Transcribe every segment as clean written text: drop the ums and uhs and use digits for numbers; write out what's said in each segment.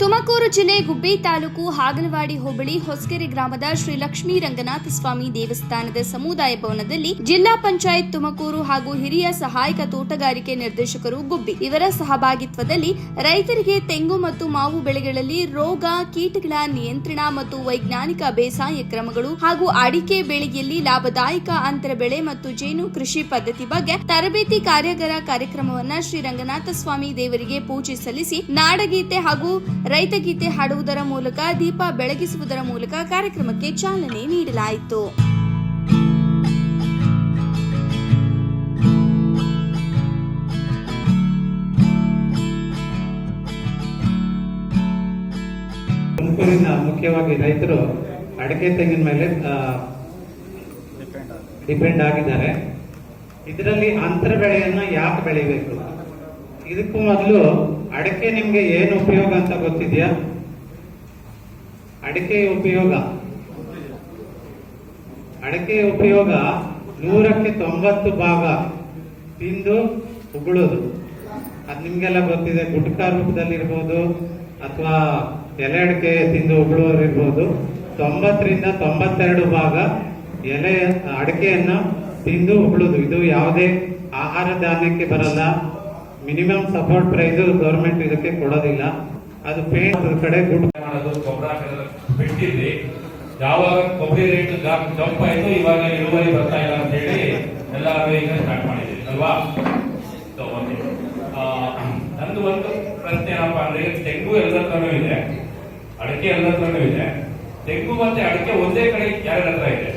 ತುಮಕೂರು ಜಿಲ್ಲೆ ಗುಬ್ಬಿ ತಾಲೂಕು ಹಾಗಲವಾಡಿ ಹೋಬಳಿ ಹೊಸಕೆರೆ ಗ್ರಾಮದ ಶ್ರೀ ಲಕ್ಷ್ಮೀ ರಂಗನಾಥ ಸ್ವಾಮಿ ದೇವಸ್ಥಾನದ ಸಮುದಾಯ ಭವನದಲ್ಲಿ ಜಿಲ್ಲಾ ಪಂಚಾಯತ್ ತುಮಕೂರು ಹಾಗೂ ಹಿರಿಯ ಸಹಾಯಕ ತೋಟಗಾರಿಕೆ ನಿರ್ದೇಶಕರು ಗುಬ್ಬಿ ಇವರ ಸಹಭಾಗಿತ್ವದಲ್ಲಿ ರೈತರಿಗೆ ತೆಂಗು ಮತ್ತು ಮಾವು ಬೆಳೆಗಳಲ್ಲಿ ರೋಗ ಕೀಟಗಳ ನಿಯಂತ್ರಣ ಮತ್ತು ವೈಜ್ಞಾನಿಕ ಬೇಸಾಯ ಕ್ರಮಗಳು ಹಾಗೂ ಅಡಿಕೆ ಬೆಳೆಯಲ್ಲಿ ಲಾಭದಾಯಕ ಅಂತರ ಬೆಳೆ ಮತ್ತು ಜೇನು ಕೃಷಿ ಪದ್ಧತಿ ಬಗ್ಗೆ ತರಬೇತಿ ಕಾರ್ಯಾಗಾರ ಕಾರ್ಯಕ್ರಮವನ್ನು ಶ್ರೀ ರಂಗನಾಥ ಸ್ವಾಮಿ ದೇವರಿಗೆ ಪೂಜೆ ಸಲ್ಲಿಸಿ ನಾಡಗೀತೆ ಹಾಗೂ ರೈತಗೀತೆ ಹಾಡುವುದರ ಮೂಲಕ ದೀಪ ಬೆಳಗಿಸುವುದರ ಮೂಲಕ ಕಾರ್ಯಕ್ರಮಕ್ಕೆ ಚಾಲನೆ ನೀಡಲಾಯಿತು. ಮುಖ್ಯವಾಗಿ ರೈತರು ಅಡಿಕೆ ತೆಂಗಿನ ಮೇಲೆ ಡಿಪೆಂಡ್ ಆಗಿದ್ದಾರೆ. ಇದರಲ್ಲಿ ಅಂತರ ಬೆಳೆಯನ್ನ ಯಾಕೆ ಬೆಳಿಬೇಕು? ಇದಕ್ಕೂ ಮೊದಲು ಅಡಿಕೆ ನಿಮ್ಗೆ ಏನು ಉಪಯೋಗ ಅಂತ ಗೊತ್ತಿದ್ಯಾ? ಅಡಿಕೆ ಉಪಯೋಗ 100ಕ್ಕೆ 90 ಭಾಗ ತಿಂದು ಉಗುಳೋದು. ಅದು ನಿಮ್ಗೆಲ್ಲ ಗೊತ್ತಿದೆ. ಗುಟ್ಕಾ ರೂಪದಲ್ಲಿ ಇರ್ಬೋದು ಅಥವಾ ಎಲೆ ಅಡಿಕೆ ತಿಂದು ಉಗುಳೋರು ಇರ್ಬೋದು. 90 ರಿಂದ 92 ಭಾಗ ಎಲೆ ಅಡಿಕೆಯನ್ನ ತಿಂದು ಉಗುಳೋದು. ಇದು ಯಾವುದೇ ಆಹಾರ ಧಾನ್ಯಕ್ಕೆ ಬರಲ್ಲ. ಮಿನಿಮಮ್ ಸಪೋರ್ಟ್ ಪ್ರೈಸ್ ಗವರ್ಮೆಂಟ್ ಇದಕ್ಕೆ ಕೊಡೋದಿಲ್ಲ. ಅದು ಪೇಂಟ್ ಕಡೆ ದುಡ್ಡು ಮಾಡೋದು, ಗೊಬ್ಬರ ಬಿಟ್ಟಿದ್ರಿ. ಯಾವಾಗ ಕೊಬ್ಬರಿ ರೇಟ್ ಜಂಪ್ ಆಯ್ತು, ಇವಾಗ ಇಳುವರಿ ಬರ್ತಾ ಇಲ್ಲ ಅಂತ ಹೇಳಿ ಎಲ್ಲರೂ ಈಗ ಸ್ಟಾರ್ಟ್ ಮಾಡಿದ್ರಿ ಅಲ್ವಾ? ನಂದು ಒಂದು ಪ್ರಶ್ನೆ ಏನಪ್ಪಾ ಅಂದ್ರೆ, ತೆಂಗು ಎಲ್ಲರತ್ರನೂ ಇದೆ, ಅಡಿಕೆ ಎಲ್ಲರತ್ರನೂ ಇದೆ. ತೆಂಗು ಮತ್ತೆ ಅಡಿಕೆ ಒಂದೇ ಕಡೆ ಯಾರ ಹತ್ರ ಇದೆ?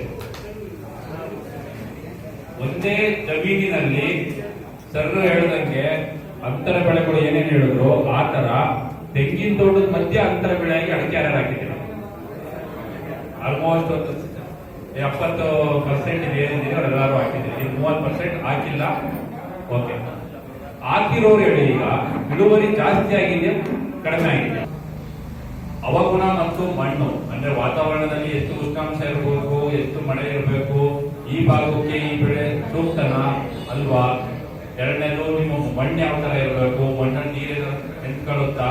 ಒಂದೇ ಜಮೀನಿನಲ್ಲಿ ಸರ್ ಹೇಳಿದಂಗೆ ಅಂತರ ಬೆಳೆಗಳು ಏನೇನು ಹೇಳಿದ್ರು ಆ ತರ ತೆಂಗಿನ ತೋಟದ ಮಧ್ಯೆ ಅಂತರ ಬೆಳೆಯಾಗಿ ಅಡಿಕೆ ಯಾರು ಹಾಕಿದ್ದೀರ? ಆಲ್ಮೋಸ್ಟ್ 70% ಏನಿದೆ ಎಲ್ಲರೂ ಹಾಕಿದ್ದೀರಿ. 30% ಹಾಕಿಲ್ಲ. ಓಕೆ, ಹಾಕಿರೋರು ಹೇಳಿ ಈಗ ಇಳುವರಿ ಜಾಸ್ತಿ ಆಗಿದೆ, ಕಡಿಮೆ ಆಗಿದೆ. ಅವಗುಣ ಮತ್ತು ಮಣ್ಣು ಅಂದ್ರೆ ವಾತಾವರಣದಲ್ಲಿ ಎಷ್ಟು ಉಷ್ಣಾಂಶ ಇರಬೇಕು, ಎಷ್ಟು ಮಳೆ ಇರಬೇಕು, ಈ ಭಾಗಕ್ಕೆ ಈ ಬೆಳೆ ಸೂಕ್ತನಾ ಅಲ್ವಾ? ಎರಡನೇದು ನಿಮ್ಮ ಮಣ್ಣು ಯಾವ ತರ ಇರಬೇಕು, ಮಣ್ಣಲ್ಲಿ ನೀರು ನಿಂತ್ಕೊಳ್ಳುತ್ತಾ,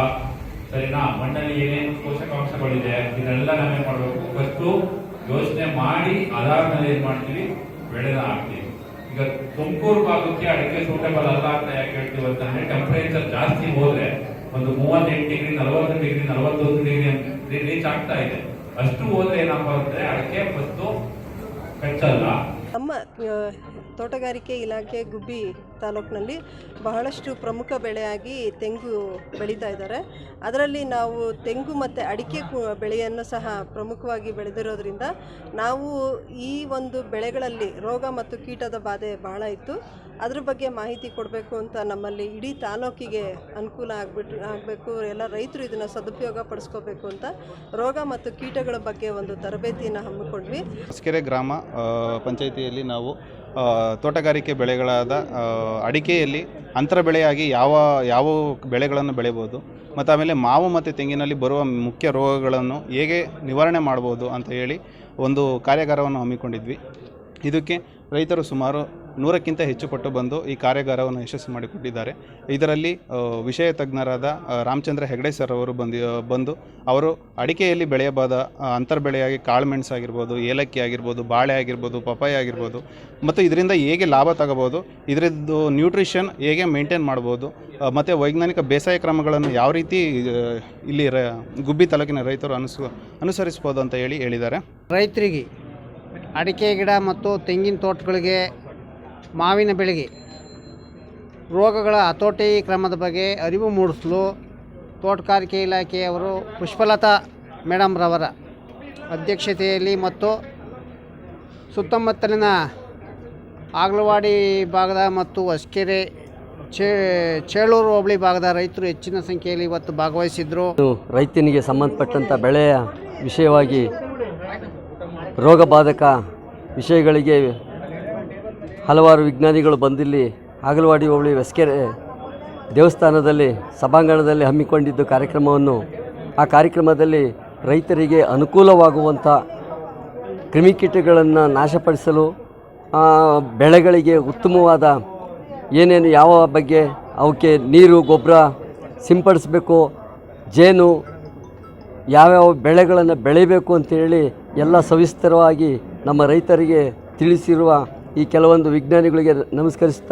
ಸರಿನಾ? ಮಣ್ಣಲ್ಲಿ ಏನೇನು ಪೋಷಕಾಂಶಗಳಿದೆ ಇದನ್ನೆಲ್ಲ ನಾವೇ ಮಾಡಬೇಕು. ಫಸ್ಟ್ ಯೋಚನೆ ಮಾಡಿ ಅದಾದ ಮೇಲೆ ಏನ್ ಮಾಡ್ತೀವಿ, ಬೆಳೆನ ಹಾಕ್ತೀವಿ. ಈಗ ತುಮಕೂರು ಭಾಗಕ್ಕೆ ಅಡಿಕೆ ಸೂಟಬಲ್ ಅಲ್ಲ ಅಂತ ಯಾಕೆ ಹೇಳ್ತೀವಿ ಅಂತಂದ್ರೆ, ಟೆಂಪರೇಚರ್ ಜಾಸ್ತಿ ಹೋದ್ರೆ ಒಂದು 38 ಡಿಗ್ರಿ 40 ಡಿಗ್ರಿ 41 ಡಿಗ್ರಿ ರೀಚ್ ಆಗ್ತಾ ಇದೆ. ಅಷ್ಟು ಹೋದ್ರೆ ಏನಪ್ಪಾ ಅಂದ್ರೆ ಅಡಿಕೆ ಫಸ್ಟ್ ಕಚ್ಚಲ್ಲ. ನಮ್ಮ ತೋಟಗಾರಿಕೆ ಇಲಾಖೆ ಗುಬ್ಬಿ ತಾಲೂಕಿನಲ್ಲಿ ಬಹಳಷ್ಟು ಪ್ರಮುಖ ಬೆಳೆಯಾಗಿ ತೆಂಗು ಬೆಳೀತಾ ಇದ್ದಾರೆ. ಅದರಲ್ಲಿ ನಾವು ತೆಂಗು ಮತ್ತು ಅಡಿಕೆ ಬೆಳೆಯನ್ನು ಸಹ ಪ್ರಮುಖವಾಗಿ ಬೆಳೆದಿರೋದ್ರಿಂದ ನಾವು ಈ ಒಂದು ಬೆಳೆಗಳಲ್ಲಿ ರೋಗ ಮತ್ತು ಕೀಟದ ಬಾಧೆ ಬಹಳ ಇತ್ತು. ಅದ್ರ ಬಗ್ಗೆ ಮಾಹಿತಿ ಕೊಡಬೇಕು ಅಂತ ನಮ್ಮಲ್ಲಿ ಇಡೀ ತಾಲೂಕಿಗೆ ಅನುಕೂಲ ಆಗಬೇಕು, ಎಲ್ಲ ರೈತರು ಇದನ್ನು ಸದುಪಯೋಗ ಪಡಿಸ್ಕೋಬೇಕು ಅಂತ ರೋಗ ಮತ್ತು ಕೀಟಗಳ ಬಗ್ಗೆ ಒಂದು ತರಬೇತಿಯನ್ನು ಹಮ್ಮಿಕೊಂಡ್ವಿ. ಹೊಸಕೆರೆ ಗ್ರಾಮ ಪಂಚಾಯಿತಿಯಲ್ಲಿ ನಾವು ತೋಟಗಾರಿಕೆ ಬೆಳೆಗಳಾದ ಅಡಿಕೆಯಲ್ಲಿ ಅಂತರ ಬೆಳೆಯಾಗಿ ಯಾವ ಬೆಳೆಗಳನ್ನು ಬೆಳೆಬೋದು ಮತ್ತು ಆಮೇಲೆ ಮಾವು ಮತ್ತು ತೆಂಗಿನಲ್ಲಿ ಬರುವ ಮುಖ್ಯ ರೋಗಗಳನ್ನು ಹೇಗೆ ನಿವಾರಣೆ ಮಾಡ್ಬೋದು ಅಂತ ಹೇಳಿ ಒಂದು ಕಾರ್ಯಾಗಾರವನ್ನು ಹಮ್ಮಿಕೊಂಡಿದ್ವಿ. ಇದಕ್ಕೆ ರೈತರು ಸುಮಾರು 100ಕ್ಕಿಂತ ಹೆಚ್ಚು ಪಟ್ಟು ಬಂದು ಈ ಕಾರ್ಯಾಗಾರವನ್ನು ಯಶಸ್ವಿ ಮಾಡಿಕೊಟ್ಟಿದ್ದಾರೆ. ಇದರಲ್ಲಿ ವಿಷಯ ತಜ್ಞರಾದ ರಾಮಚಂದ್ರ ಹೆಗಡೆ ಸರ್ ಅವರು ಬಂದು ಅವರು ಅಡಿಕೆಯಲ್ಲಿ ಬೆಳೆಯಬಹುದ ಅಂತರ ಬೆಳೆಯಾಗಿ ಕಾಳುಮೆಣಸು ಆಗಿರ್ಬೋದು, ಏಲಕ್ಕಿ ಆಗಿರ್ಬೋದು, ಬಾಳೆ ಆಗಿರ್ಬೋದು, ಪಪಾಯ ಆಗಿರ್ಬೋದು ಮತ್ತು ಇದರಿಂದ ಹೇಗೆ ಲಾಭ ತಗೋಬೋದು, ಇದರದ್ದು ನ್ಯೂಟ್ರಿಷನ್ ಹೇಗೆ ಮೇಂಟೈನ್ ಮಾಡ್ಬೋದು ಮತ್ತು ವೈಜ್ಞಾನಿಕ ಬೇಸಾಯ ಕ್ರಮಗಳನ್ನು ಯಾವ ರೀತಿ ಇಲ್ಲಿ ಗುಬ್ಬಿ ತಾಲೂಕಿನ ರೈತರು ಅನುಸರಿಸ್ಬೋದು ಅಂತ ಹೇಳಿದ್ದಾರೆ. ರೈತರಿಗೆ ಅಡಿಕೆ ಗಿಡ ಮತ್ತು ತೆಂಗಿನ ತೋಟಗಳಿಗೆ, ಮಾವಿನ ಬೆಳೆಗೆ ರೋಗಗಳ ಹತೋಟಿ ಕ್ರಮದ ಬಗ್ಗೆ ಅರಿವು ಮೂಡಿಸಲು ತೋಟಗಾರಿಕೆ ಇಲಾಖೆಯವರು ಪುಷ್ಪಲತಾ ಮೇಡಮ್ ರವರ ಅಧ್ಯಕ್ಷತೆಯಲ್ಲಿ ಮತ್ತು ಸುತ್ತಮುತ್ತಲಿನ ಹಾಗಲವಾಡಿ ಭಾಗದ ಮತ್ತು ಹೊಸಕೆರೆ ಚೇಳೂರು ಹೋಬಳಿ ಭಾಗದ ರೈತರು ಹೆಚ್ಚಿನ ಸಂಖ್ಯೆಯಲ್ಲಿ ಇವತ್ತು ಭಾಗವಹಿಸಿದ್ರು. ರೈತನಿಗೆ ಸಂಬಂಧಪಟ್ಟಂಥ ಬೆಳೆಯ ವಿಷಯವಾಗಿ ರೋಗಬಾಧಕ ವಿಷಯಗಳಿಗೆ ಹಲವಾರು ವಿಜ್ಞಾನಿಗಳು ಬಂದಿಲ್ಲಿ ಹಾಗಲವಾಡಿ ಹೋಬಳಿ ಹೊಸಕೆರೆ ದೇವಸ್ಥಾನದಲ್ಲಿ ಸಭಾಂಗಣದಲ್ಲಿ ಹಮ್ಮಿಕೊಂಡಿದ್ದು ಕಾರ್ಯಕ್ರಮವನ್ನು. ಆ ಕಾರ್ಯಕ್ರಮದಲ್ಲಿ ರೈತರಿಗೆ ಅನುಕೂಲವಾಗುವಂಥ ಕ್ರಿಮಿಕೀಟಗಳನ್ನು ನಾಶಪಡಿಸಲು, ಬೆಳೆಗಳಿಗೆ ಉತ್ತಮವಾದ ಏನೇನು ಯಾವ ಬಗ್ಗೆ ಅವಕ್ಕೆ ನೀರು ಗೊಬ್ಬರ ಸಿಂಪಡಿಸಬೇಕು, ಜೇನು ಯಾವ್ಯಾವ ಬೆಳೆಗಳನ್ನು ಬೆಳಿಬೇಕು ಅಂತೇಳಿ ಎಲ್ಲ ಸವಿಸ್ತರವಾಗಿ ನಮ್ಮ ರೈತರಿಗೆ ತಿಳಿಸಿರುವ ಈ ಕೆಲವೊಂದು ವಿಜ್ಞಾನಿಗಳಿಗೆ ನಮಸ್ಕರಿಸ್ತಾ